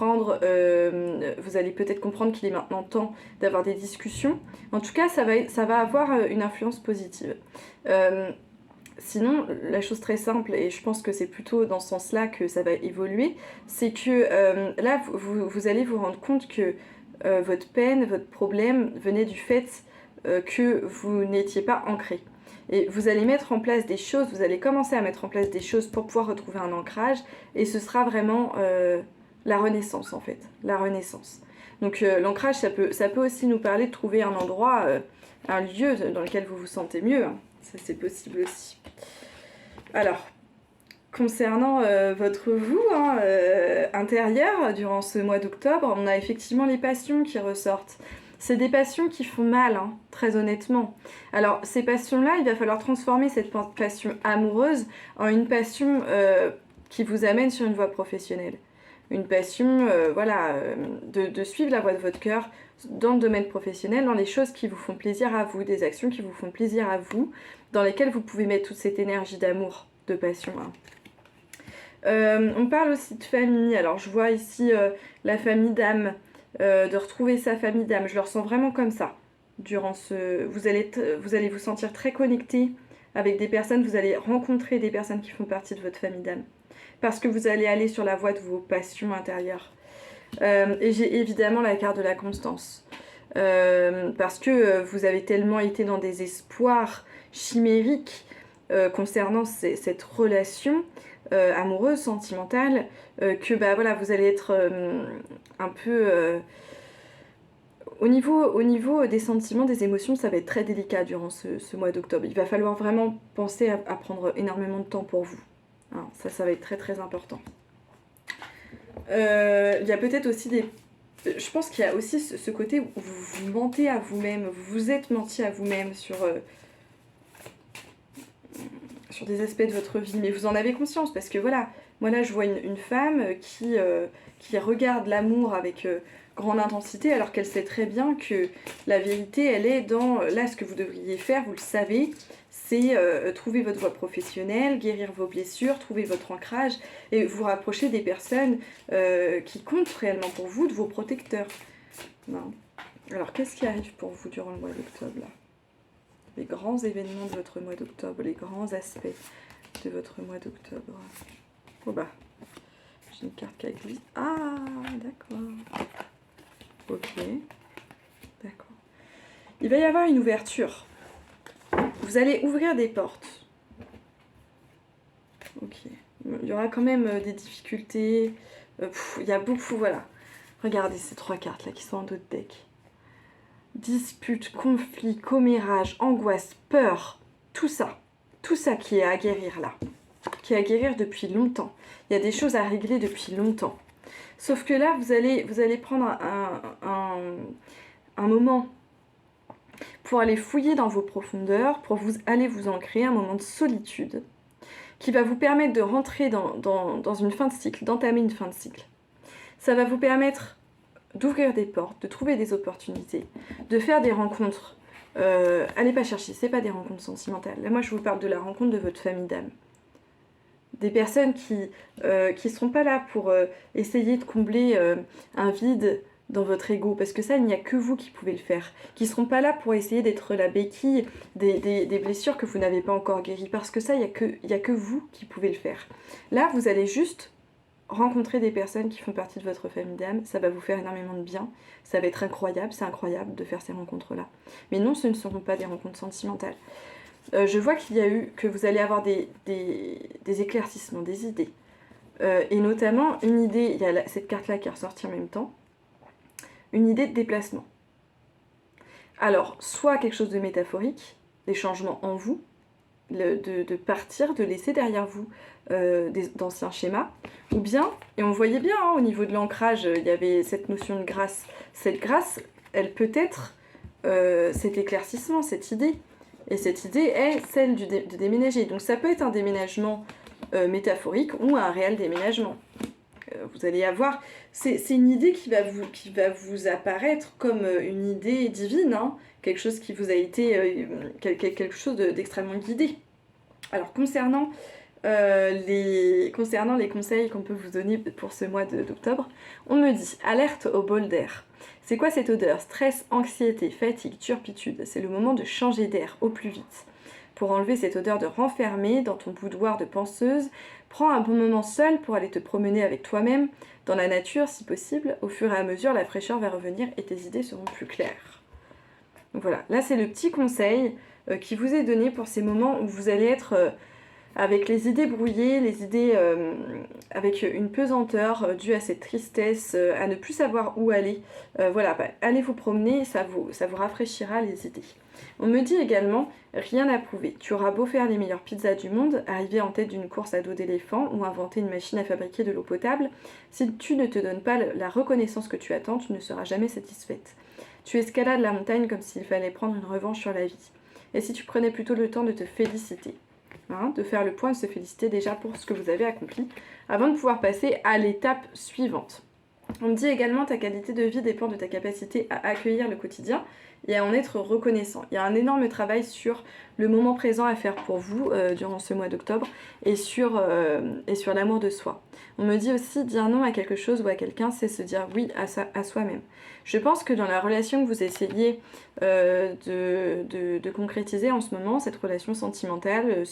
comprendre qu'il est maintenant temps d'avoir des discussions. En tout cas, ça va avoir une influence positive. Sinon, la chose très simple, et je pense que c'est plutôt dans ce sens-là que ça va évoluer, c'est que là, vous allez vous rendre compte que votre peine, votre problème venait du fait que vous n'étiez pas ancré. Et vous allez mettre en place des choses, vous allez commencer à mettre en place des choses pour pouvoir retrouver un ancrage, et ce sera vraiment la renaissance en fait, la renaissance. Donc l'ancrage, ça peut aussi nous parler de trouver un endroit, un lieu dans lequel vous vous sentez mieux, hein. Ça c'est possible aussi. Alors, concernant votre vous intérieur, durant ce mois d'octobre, on a effectivement les passions qui ressortent. C'est des passions qui font mal, hein, très honnêtement. Alors, ces passions-là, il va falloir transformer cette passion amoureuse en une passion qui vous amène sur une voie professionnelle. Une passion, de suivre la voie de votre cœur dans le domaine professionnel, dans les choses qui vous font plaisir à vous, des actions qui vous font plaisir à vous, dans lesquelles vous pouvez mettre toute cette énergie d'amour, de passion, hein. On parle aussi de famille. Alors, je vois ici la famille d'âme. De retrouver sa famille d'âme. Je le ressens vraiment comme ça. Vous allez vous sentir très connecté avec des personnes, vous allez rencontrer des personnes qui font partie de votre famille d'âme. Parce que vous allez aller sur la voie de vos passions intérieures. Et j'ai évidemment la carte de la constance. Parce que vous avez tellement été dans des espoirs chimériques concernant cette relation amoureuse, sentimentale, que vous allez être un peu... Au niveau des sentiments, des émotions, ça va être très délicat durant ce mois d'octobre. Il va falloir vraiment penser à prendre énormément de temps pour vous. Alors, ça va être très très important. Il y a peut-être aussi je pense qu'il y a aussi ce côté où vous vous mentez à vous-même, vous vous êtes menti à vous-même sur des aspects de votre vie, mais vous en avez conscience, parce que voilà, moi là je vois une femme qui regarde l'amour avec grande intensité, alors qu'elle sait très bien que la vérité, elle est dans, là ce que vous devriez faire, vous le savez, c'est trouver votre voie professionnelle, guérir vos blessures, trouver votre ancrage, et vous rapprocher des personnes qui comptent réellement pour vous, de vos protecteurs. Non. Alors qu'est-ce qui arrive pour vous durant le mois d'octobre là ? Les grands événements de votre mois d'octobre, les grands aspects de votre mois d'octobre. Oh bah, j'ai une carte qui glisse. Ah, d'accord. Ok, d'accord. Il va y avoir une ouverture. Vous allez ouvrir des portes. Ok. Il y aura quand même des difficultés. Il y a beaucoup, voilà. Regardez ces 3 cartes là qui sont en dos de deck. Dispute, conflit, commérage, angoisse, peur, tout ça qui est à guérir là, qui est à guérir depuis longtemps. Il y a des choses à régler depuis longtemps. Sauf que là, vous allez prendre un moment pour aller fouiller dans vos profondeurs, pour aller vous ancrer, un moment de solitude, qui va vous permettre de rentrer dans une fin de cycle, d'entamer une fin de cycle. Ça va vous permettre d'ouvrir des portes, de trouver des opportunités, de faire des rencontres. Allez pas chercher, c'est pas des rencontres sentimentales. Là, moi, je vous parle de la rencontre de votre famille d'âme. Des personnes qui seront pas là pour essayer de combler un vide dans votre ego, parce que ça, il n'y a que vous qui pouvez le faire. Qui seront pas là pour essayer d'être la béquille des blessures que vous n'avez pas encore guéries, parce que ça, il y a que vous qui pouvez le faire. Là, vous allez juste rencontrer des personnes qui font partie de votre famille d'âme, ça va vous faire énormément de bien, ça va être incroyable, c'est incroyable de faire ces rencontres-là. Mais non, ce ne seront pas des rencontres sentimentales. Je vois que vous allez avoir des éclaircissements, des idées. Et notamment, une idée, il y a cette carte-là qui est ressortie en même temps, une idée de déplacement. Alors, soit quelque chose de métaphorique, des changements en vous, de partir, de laisser derrière vous d'anciens schémas, ou bien, et on voyait bien au niveau de l'ancrage, il y avait cette notion de grâce. Cette grâce, elle peut être cet éclaircissement, cette idée. Et cette idée est celle de déménager. Donc ça peut être un déménagement métaphorique ou un réel déménagement. vous allez avoir... C'est une idée qui va vous apparaître comme une idée divine, hein, quelque chose qui vous a été... quelque chose d'extrêmement guidé. Alors concernant les conseils qu'on peut vous donner pour ce mois d'octobre, on me dit alerte au bol d'air. C'est quoi cette odeur? Stress, anxiété, fatigue, turpitude. C'est le moment de changer d'air au plus vite. Pour enlever cette odeur de renfermé dans ton boudoir de penseuse, prends un bon moment seul pour aller te promener avec toi-même, dans la nature si possible. Au fur et à mesure, la fraîcheur va revenir et tes idées seront plus claires. Donc voilà, là c'est le petit conseil qui vous est donné pour ces moments où vous allez être... avec les idées brouillées, les idées avec une pesanteur due à cette tristesse, à ne plus savoir où aller. Voilà, allez vous promener, ça vous rafraîchira les idées. On me dit également, rien à prouver. Tu auras beau faire les meilleures pizzas du monde, arriver en tête d'une course à dos d'éléphant ou inventer une machine à fabriquer de l'eau potable, si tu ne te donnes pas la reconnaissance que tu attends, tu ne seras jamais satisfaite. Tu escalades la montagne comme s'il fallait prendre une revanche sur la vie. Et si tu prenais plutôt le temps de te féliciter? De faire le point, de se féliciter déjà pour ce que vous avez accompli, avant de pouvoir passer à l'étape suivante. On me dit également ta qualité de vie dépend de ta capacité à accueillir le quotidien et à en être reconnaissant. Il y a un énorme travail sur le moment présent à faire pour vous durant ce mois d'octobre et sur l'amour de soi. On me dit aussi dire non à quelque chose ou à quelqu'un, c'est se dire oui à soi-même. Je pense que dans la relation que vous essayez de concrétiser en ce moment, cette relation sentimentale,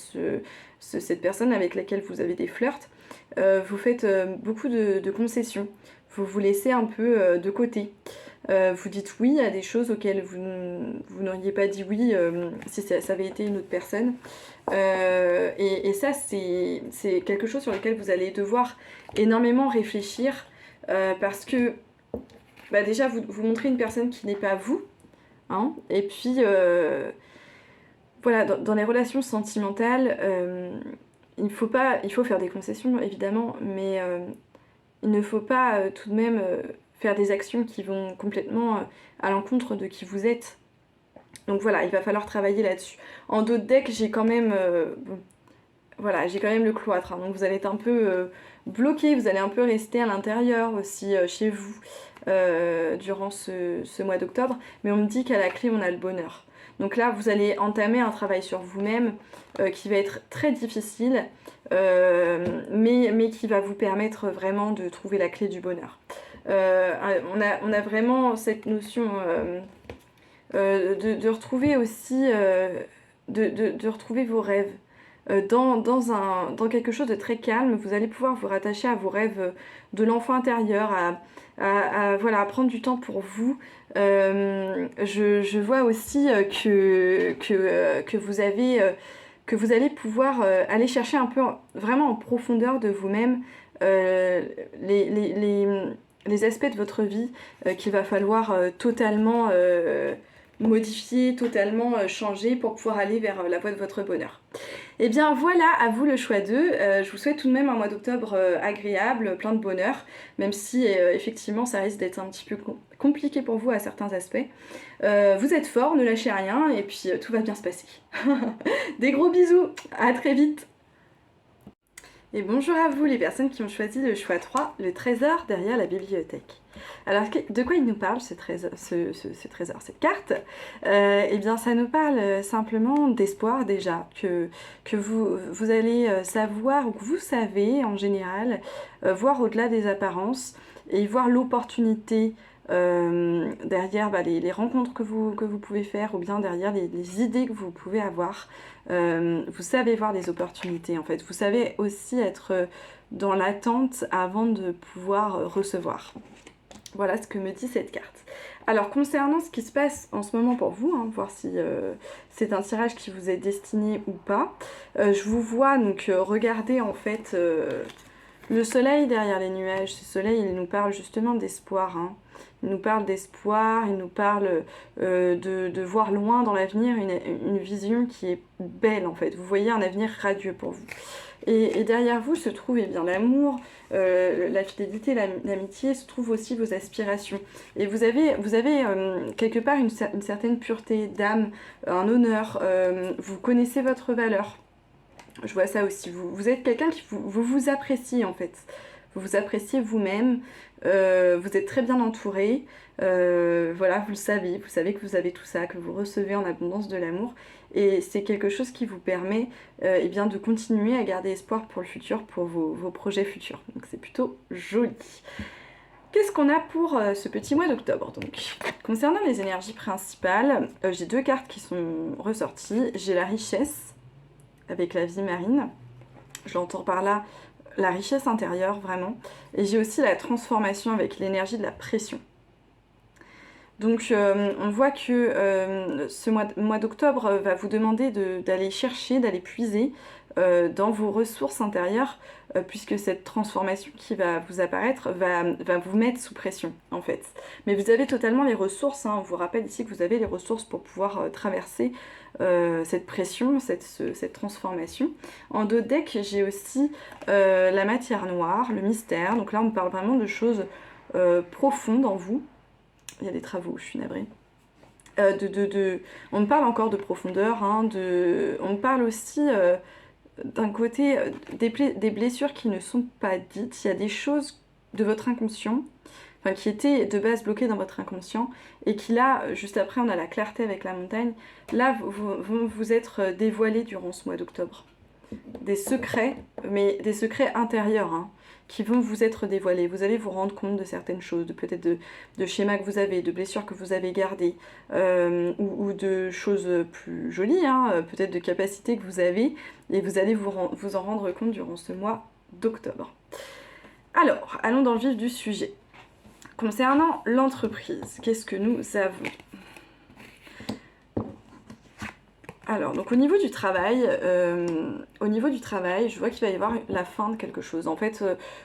cette personne avec laquelle vous avez des flirts, vous faites beaucoup de concessions. Vous vous laissez un peu de côté. Vous dites oui à des choses auxquelles vous n'auriez pas dit oui si ça avait été une autre personne. Et ça, c'est quelque chose sur lequel vous allez devoir énormément réfléchir parce que déjà, vous montrez une personne qui n'est pas vous. Hein, et puis, voilà, dans les relations sentimentales, il faut faire des concessions, évidemment, mais il ne faut pas tout de même faire des actions qui vont complètement à l'encontre de qui vous êtes. Donc voilà, il va falloir travailler là-dessus. En dos de deck, j'ai quand même j'ai quand même le cloître, hein, donc vous allez être un peu bloqué, vous allez un peu rester à l'intérieur aussi chez vous durant ce mois d'octobre, mais on me dit qu'à la clé on a le bonheur. Donc là vous allez entamer un travail sur vous-même qui va être très difficile, mais qui va vous permettre vraiment de trouver la clé du bonheur. On a vraiment cette notion de retrouver aussi, de retrouver vos rêves. Dans quelque chose de très calme, vous allez pouvoir vous rattacher à vos rêves de l'enfant intérieur, à prendre du temps pour vous. Je vois aussi que vous allez pouvoir aller chercher un peu vraiment en profondeur de vous-même les aspects de votre vie qu'il va falloir totalement modifier, totalement changer pour pouvoir aller vers la voie de votre bonheur. Et bien voilà, à vous le choix d'eux. Je vous souhaite tout de même un mois d'octobre agréable, plein de bonheur, même si effectivement ça risque d'être un petit peu compliqué pour vous à certains aspects. Vous êtes forts, ne lâchez rien et puis tout va bien se passer. Des gros bisous, à très vite. Et bonjour à vous les personnes qui ont choisi le choix 3, le trésor derrière la bibliothèque. Alors de quoi il nous parle ce trésor, cette carte? Eh bien ça nous parle simplement d'espoir déjà, que vous allez savoir, ou que vous savez en général, voir au-delà des apparences et voir l'opportunité derrière les rencontres que vous pouvez faire, ou bien derrière les idées que vous pouvez avoir. Vous savez voir des opportunités en fait, vous savez aussi être dans l'attente avant de pouvoir recevoir. Voilà ce que me dit cette carte. Alors concernant ce qui se passe en ce moment pour vous, voir si c'est un tirage qui vous est destiné ou pas, je vous vois donc regarder en fait le soleil derrière les nuages. Ce soleil il nous parle justement d'espoir. Il nous parle d'espoir, il nous parle de voir loin dans l'avenir une vision qui est belle en fait. Vous voyez un avenir radieux pour vous. Et derrière vous se trouve l'amour, la fidélité, l'amitié, se trouvent aussi vos aspirations. Et vous avez quelque part une certaine pureté d'âme, un honneur, vous connaissez votre valeur. Je vois ça aussi, vous êtes quelqu'un qui vous apprécie en fait. vous vous appréciez vous-même, vous êtes très bien entouré, voilà, vous savez que vous avez tout ça, que vous recevez en abondance de l'amour, et c'est quelque chose qui vous permet eh bien, de continuer à garder espoir pour le futur, pour vos projets futurs. Donc c'est plutôt joli. Qu'est-ce qu'on a pour ce petit mois d'octobre donc? Concernant les énergies principales, j'ai 2 cartes qui sont ressorties. J'ai la richesse avec la vie marine. Je l'entends par là la richesse intérieure vraiment. Et j'ai aussi la transformation avec l'énergie de la pression. Donc on voit que ce mois d'octobre va vous demander d'aller chercher, d'aller puiser dans vos ressources intérieures, puisque cette transformation qui va vous apparaître va vous mettre sous pression en fait. Mais vous avez totalement les ressources, hein. On vous rappelle ici que vous avez les ressources pour pouvoir traverser cette pression, cette transformation. En dos de deck, j'ai aussi la matière noire, le mystère. Donc là on parle vraiment de choses profondes en vous. Il y a des travaux, je suis navrée. On me parle encore de profondeur, hein, on me parle aussi d'un côté des blessures qui ne sont pas dites. Il y a des choses de votre inconscient, enfin, qui étaient de base bloquées dans votre inconscient, et qui là, juste après on a la clarté avec la montagne, là vont vous être dévoilées durant ce mois d'octobre. Des secrets, mais des secrets intérieurs, hein, qui vont vous être dévoilés. Vous allez vous rendre compte de certaines choses, peut-être de schémas que vous avez, de blessures que vous avez gardées, ou de choses plus jolies, hein, peut-être de capacités que vous avez, et vous allez vous en rendre compte durant ce mois d'octobre. Alors, allons dans le vif du sujet. Concernant l'entreprise, qu'est-ce que nous avons ? Alors, donc au niveau du travail, je vois qu'il va y avoir la fin de quelque chose. En fait,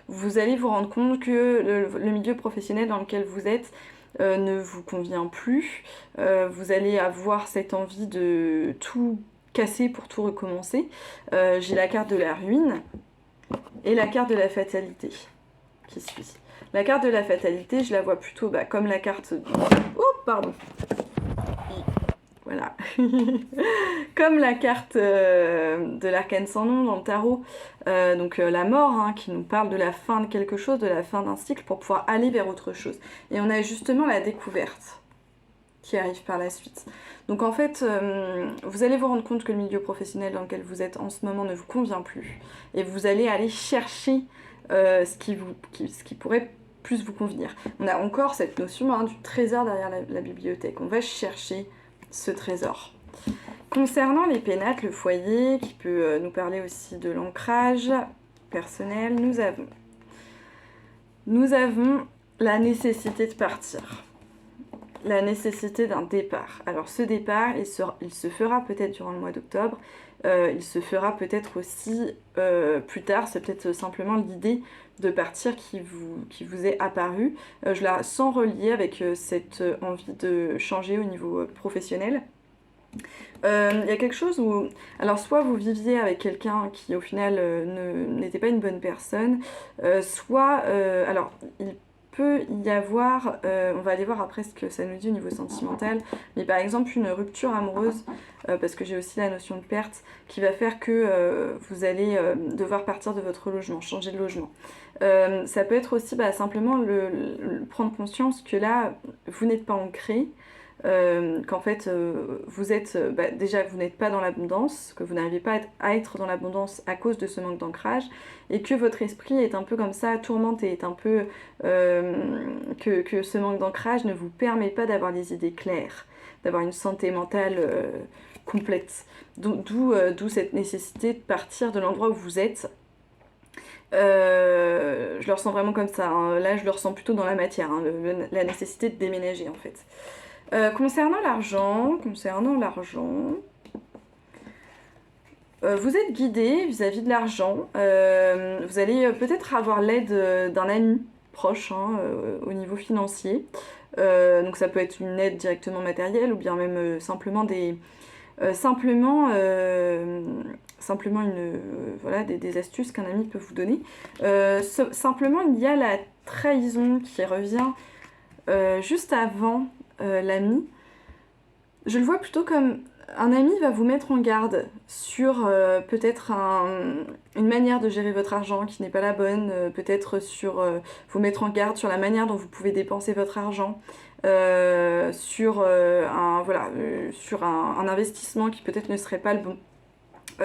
vous allez vous rendre compte que le milieu professionnel dans lequel vous êtes ne vous convient plus. Vous allez avoir cette envie de tout casser pour tout recommencer. J'ai la carte de la ruine et la carte de la fatalité qui suit. La carte de la fatalité, je la vois plutôt comme la carte... Oh, pardon. Voilà. Comme la carte de l'arcane sans nom dans le tarot, donc la mort, hein, qui nous parle de la fin de quelque chose, de la fin d'un cycle pour pouvoir aller vers autre chose. Et on a justement la découverte qui arrive par la suite. Donc en fait, vous allez vous rendre compte que le milieu professionnel dans lequel vous êtes en ce moment ne vous convient plus. Et vous allez aller chercher ce qui pourrait plus vous convenir. On a encore cette notion, hein, du trésor derrière la bibliothèque. On va chercher ce trésor. Concernant les pénates, le foyer, qui peut nous parler aussi de l'ancrage personnel, nous avons la nécessité de partir, la nécessité d'un départ. Alors ce départ, il se fera peut-être durant le mois d'octobre, il se fera peut-être aussi plus tard, c'est peut-être simplement l'idée de partir qui vous est apparue. Je la sens reliée avec cette envie de changer au niveau professionnel. Il y a quelque chose où, alors soit vous viviez avec quelqu'un qui au final n'était pas une bonne personne, soit, alors il peut y avoir, on va aller voir après ce que ça nous dit au niveau sentimental, mais par exemple une rupture amoureuse, parce que j'ai aussi la notion de perte, qui va faire que vous allez devoir partir de votre logement, changer de logement. Ça peut être aussi simplement prendre conscience que là, vous n'êtes pas ancré, qu'en fait vous êtes déjà que vous n'êtes pas dans l'abondance, que vous n'arrivez pas à être dans l'abondance à cause de ce manque d'ancrage, et que votre esprit est un peu comme ça tourmenté, est un peu que ce manque d'ancrage ne vous permet pas d'avoir des idées claires, d'avoir une santé mentale complète, d'où cette nécessité de partir de l'endroit où vous êtes. Je le ressens vraiment comme ça, hein. Là je le ressens plutôt dans la matière, hein, la nécessité de déménager en fait. Concernant l'argent, vous êtes guidé vis-à-vis de l'argent. Vous allez peut-être avoir l'aide d'un ami proche, hein, au niveau financier. Donc ça peut être une aide directement matérielle ou bien même simplement des astuces qu'un ami peut vous donner. Simplement, il y a la trahison qui revient juste avant l'ami. Je le vois plutôt comme un ami va vous mettre en garde sur peut-être une manière de gérer votre argent qui n'est pas la bonne, peut-être sur vous mettre en garde sur la manière dont vous pouvez dépenser votre argent, sur, sur un investissement qui peut-être ne serait pas le bon.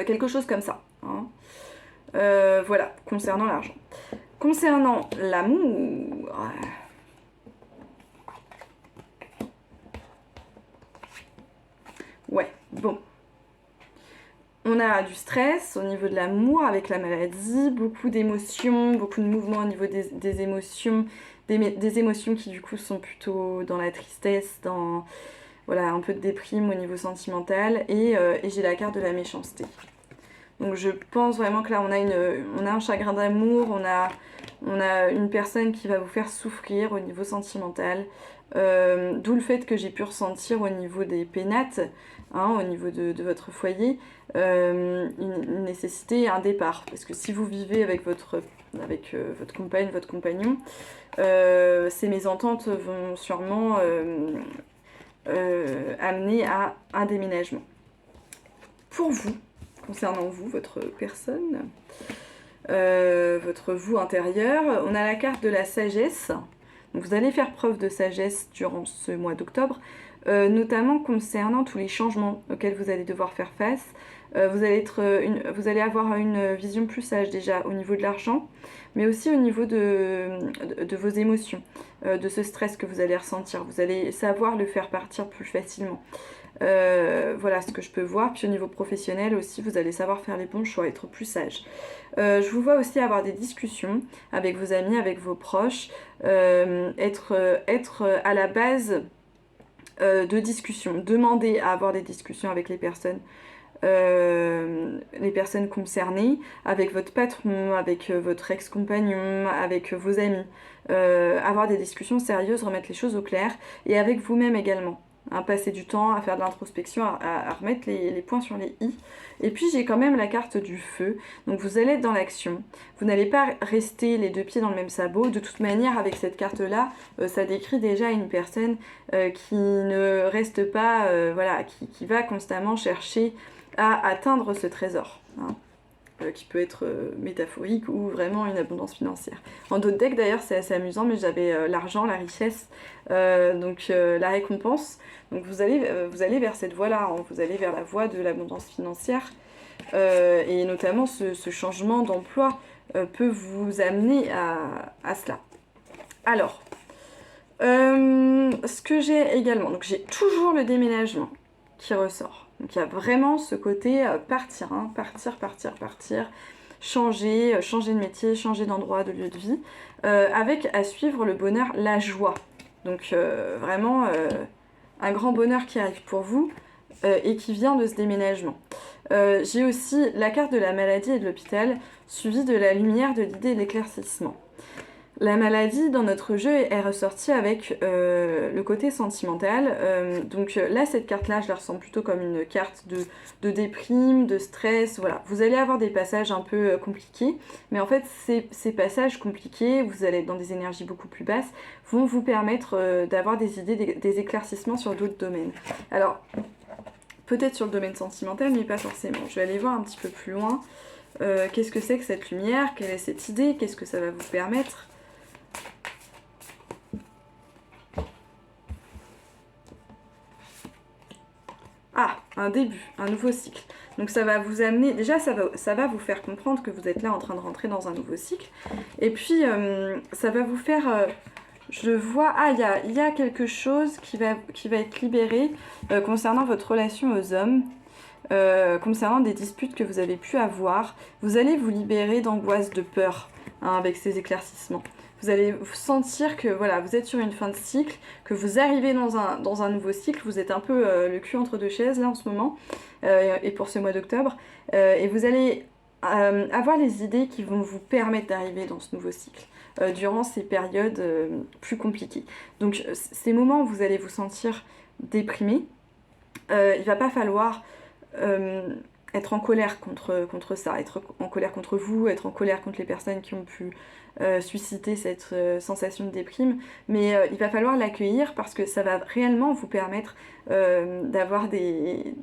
Quelque chose comme ça, hein. Voilà, concernant l'argent. Concernant l'amour, ouais, bon. On a du stress au niveau de l'amour avec la maladie, beaucoup d'émotions, beaucoup de mouvements au niveau des émotions, des émotions qui du coup sont plutôt dans la tristesse, dans voilà, un peu de déprime au niveau sentimental, et j'ai la carte de la méchanceté. Donc je pense vraiment que là on a un chagrin d'amour, on a une personne qui va vous faire souffrir au niveau sentimental, d'où le fait que j'ai pu ressentir au niveau des pénates, hein, au niveau de votre foyer, une nécessité, un départ. Parce que si vous vivez avec votre compagne, votre compagnon, ces mésententes vont sûrement amener à un déménagement. Pour vous, concernant vous, votre personne, votre vous intérieur, on a la carte de la sagesse. Donc vous allez faire preuve de sagesse durant ce mois d'octobre, notamment concernant tous les changements auxquels vous allez devoir faire face. Vous allez avoir une vision plus sage déjà au niveau de l'argent, mais aussi au niveau de vos émotions, de ce stress que vous allez ressentir. Vous allez savoir le faire partir plus facilement. Voilà ce que je peux voir. Puis au niveau professionnel aussi, vous allez savoir faire les bons choix, être plus sage. Je vous vois aussi avoir des discussions avec vos amis, avec vos proches, être à la base de discussions, demander à avoir des discussions avec les personnes concernées, avec votre patron, avec votre ex-compagnon, avec vos amis. Avoir des discussions sérieuses, remettre les choses au clair, et avec vous-même également. Hein, passer du temps à faire de l'introspection, à remettre les points sur les i. Et puis j'ai quand même la carte du feu, donc vous allez être dans l'action. Vous n'allez pas rester les deux pieds dans le même sabot. De toute manière, avec cette carte-là, ça décrit déjà une personne qui ne reste pas, voilà, qui va constamment chercher à atteindre ce trésor, hein, qui peut être métaphorique ou vraiment une abondance financière. En d'autres decks d'ailleurs c'est assez amusant, mais j'avais l'argent, la richesse, donc la récompense. Donc vous allez vers cette voie-là, hein, vous allez vers la voie de l'abondance financière, et notamment ce changement d'emploi peut vous amener à cela. Alors, ce que j'ai également, donc j'ai toujours le déménagement qui ressort. Donc il y a vraiment ce côté partir, hein, partir, changer de métier, changer d'endroit, de lieu de vie, avec à suivre le bonheur, la joie. Donc vraiment un grand bonheur qui arrive pour vous et qui vient de ce déménagement. J'ai aussi la carte de la maladie et de l'hôpital, suivie de la lumière, de l'idée et de l'éclaircissement. La maladie dans notre jeu est ressortie avec le côté sentimental. Donc là, cette carte-là, je la ressens plutôt comme une carte de déprime, de stress. Voilà, vous allez avoir des passages un peu compliqués, mais en fait, ces passages compliqués, vous allez être dans des énergies beaucoup plus basses, vont vous permettre d'avoir des idées, des éclaircissements sur d'autres domaines. Alors, peut-être sur le domaine sentimental, mais pas forcément. Je vais aller voir un petit peu plus loin. Qu'est-ce que c'est que cette lumière? Quelle est cette idée? Qu'est-ce que ça va vous permettre? Ah, un début, un nouveau cycle. Donc ça va vous amener, déjà ça va vous faire comprendre que vous êtes là en train de rentrer dans un nouveau cycle. Et puis ça va vous faire, je vois, il y a quelque chose qui va être libéré concernant votre relation aux hommes. Concernant des disputes que vous avez pu avoir, vous allez vous libérer d'angoisse, de peur, hein, avec ces éclaircissements. Vous allez sentir que voilà, vous êtes sur une fin de cycle, que vous arrivez dans un nouveau cycle, vous êtes un peu le cul entre deux chaises là en ce moment, et pour ce mois d'octobre, et vous allez avoir les idées qui vont vous permettre d'arriver dans ce nouveau cycle durant ces périodes plus compliquées. Donc ces moments où vous allez vous sentir déprimé, il va pas falloir être en colère contre ça, être en colère contre vous, être en colère contre les personnes qui ont pu susciter cette sensation de déprime, mais il va falloir l'accueillir parce que ça va réellement vous permettre d'avoir des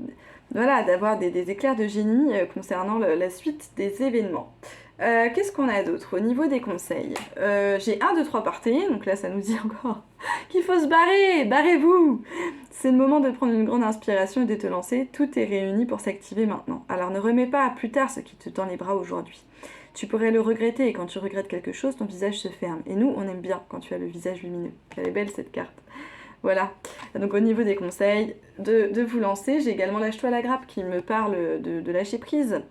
éclairs de génie concernant la suite des événements. Qu'est-ce qu'on a d'autre au niveau des conseils? J'ai 1, 2, 3 partez, donc là ça nous dit encore qu'il faut se barrer, barrez-vous! C'est le moment de prendre une grande inspiration et de te lancer, tout est réuni pour s'activer maintenant. Alors ne remets pas à plus tard ce qui te tend les bras aujourd'hui. Tu pourrais le regretter et quand tu regrettes quelque chose, ton visage se ferme. Et nous, on aime bien quand tu as le visage lumineux. Elle est belle cette carte. Voilà, donc au niveau des conseils, de vous lancer, j'ai également lâche-toi la grappe qui me parle de lâcher prise.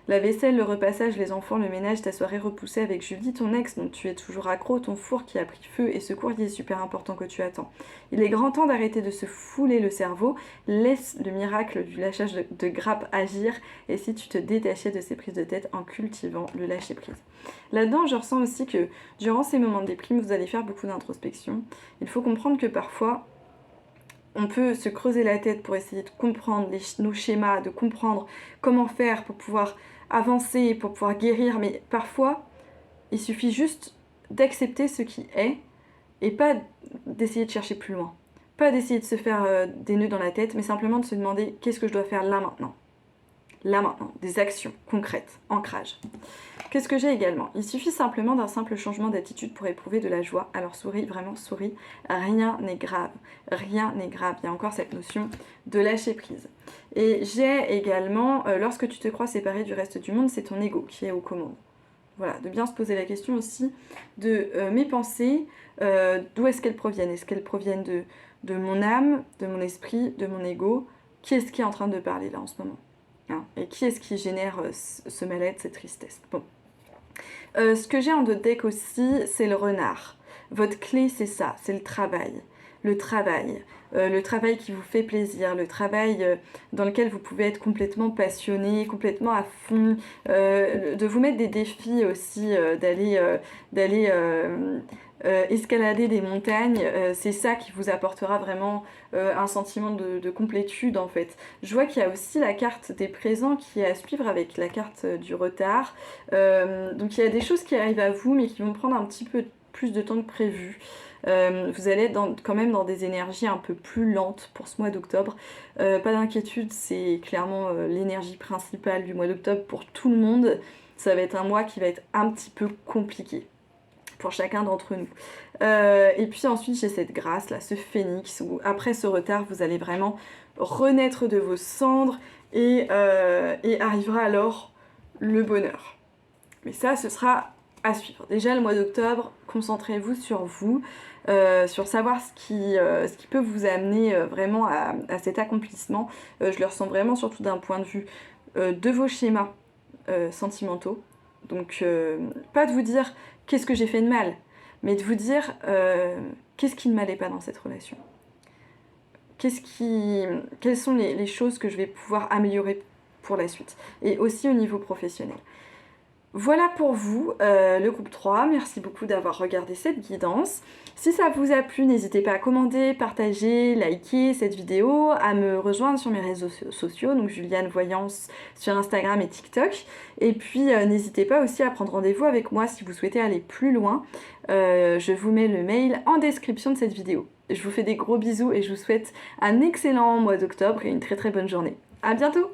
La vaisselle, le repassage, les enfants, le ménage, ta soirée repoussée avec Julie, ton ex dont tu es toujours accro, ton four qui a pris feu et ce courrier super important que tu attends. Il est grand temps d'arrêter de se fouler le cerveau, laisse le miracle du lâchage de grappe agir et si tu te détachais de ces prises de tête en cultivant le lâcher prise. Là-dedans, je ressens aussi que durant ces moments de déprime, vous allez faire beaucoup d'introspection. Il faut comprendre que parfois, on peut se creuser la tête pour essayer de comprendre nos schémas, de comprendre comment faire pour pouvoir avancer, pour pouvoir guérir, mais parfois, il suffit juste d'accepter ce qui est et pas d'essayer de chercher plus loin. Pas d'essayer de se faire des nœuds dans la tête, mais simplement de se demander qu'est-ce que je dois faire là maintenant. Là maintenant, des actions concrètes, ancrage. Qu'est-ce que j'ai également? Il suffit simplement d'un simple changement d'attitude pour éprouver de la joie. Alors souris, vraiment souris, rien n'est grave. Rien n'est grave. Il y a encore cette notion de lâcher prise. Et j'ai également, lorsque tu te crois séparé du reste du monde, c'est ton ego qui est aux commandes. Voilà, de bien se poser la question aussi de mes pensées, d'où est-ce qu'elles proviennent? Est-ce qu'elles proviennent de mon âme, de mon esprit, de mon ego? Qui est-ce qui est en train de parler là en ce moment? Et qui est-ce qui génère ce mal-être, cette tristesse? Bon. Ce que j'ai en deux deck aussi, c'est le renard. Votre clé, c'est ça, c'est le travail. Le travail. Le travail qui vous fait plaisir, le travail dans lequel vous pouvez être complètement passionné, complètement à fond, de vous mettre des défis aussi, d'aller escalader des montagnes, c'est ça qui vous apportera vraiment un sentiment de complétude en fait. Je vois qu'il y a aussi la carte des présents qui est à suivre avec la carte du retard. Donc il y a des choses qui arrivent à vous mais qui vont prendre un petit peu plus de temps que prévu. Vous allez être quand même dans des énergies un peu plus lentes pour ce mois d'octobre. Pas d'inquiétude, c'est clairement l'énergie principale du mois d'octobre pour tout le monde. Ça va être un mois qui va être un petit peu compliqué pour chacun d'entre nous. Et puis ensuite j'ai cette grâce là, ce phénix, où après ce retard vous allez vraiment renaître de vos cendres et arrivera alors le bonheur. Mais ça ce sera à suivre. Déjà le mois d'octobre, concentrez-vous sur vous, sur savoir ce qui peut vous amener vraiment à cet accomplissement. Je le ressens vraiment surtout d'un point de vue de vos schémas sentimentaux. Donc pas de vous dire qu'est-ce que j'ai fait de mal, mais de vous dire qu'est-ce qui ne m'allait pas dans cette relation. Quelles sont les choses que je vais pouvoir améliorer pour la suite. Et aussi au niveau professionnel. Voilà pour vous, le groupe 3. Merci beaucoup d'avoir regardé cette guidance. Si ça vous a plu, n'hésitez pas à commenter, partager, liker cette vidéo, à me rejoindre sur mes réseaux sociaux, donc Juliane Voyance sur Instagram et TikTok. Et puis n'hésitez pas aussi à prendre rendez-vous avec moi si vous souhaitez aller plus loin. Je vous mets le mail en description de cette vidéo. Je vous fais des gros bisous et je vous souhaite un excellent mois d'octobre et une très très bonne journée. À bientôt!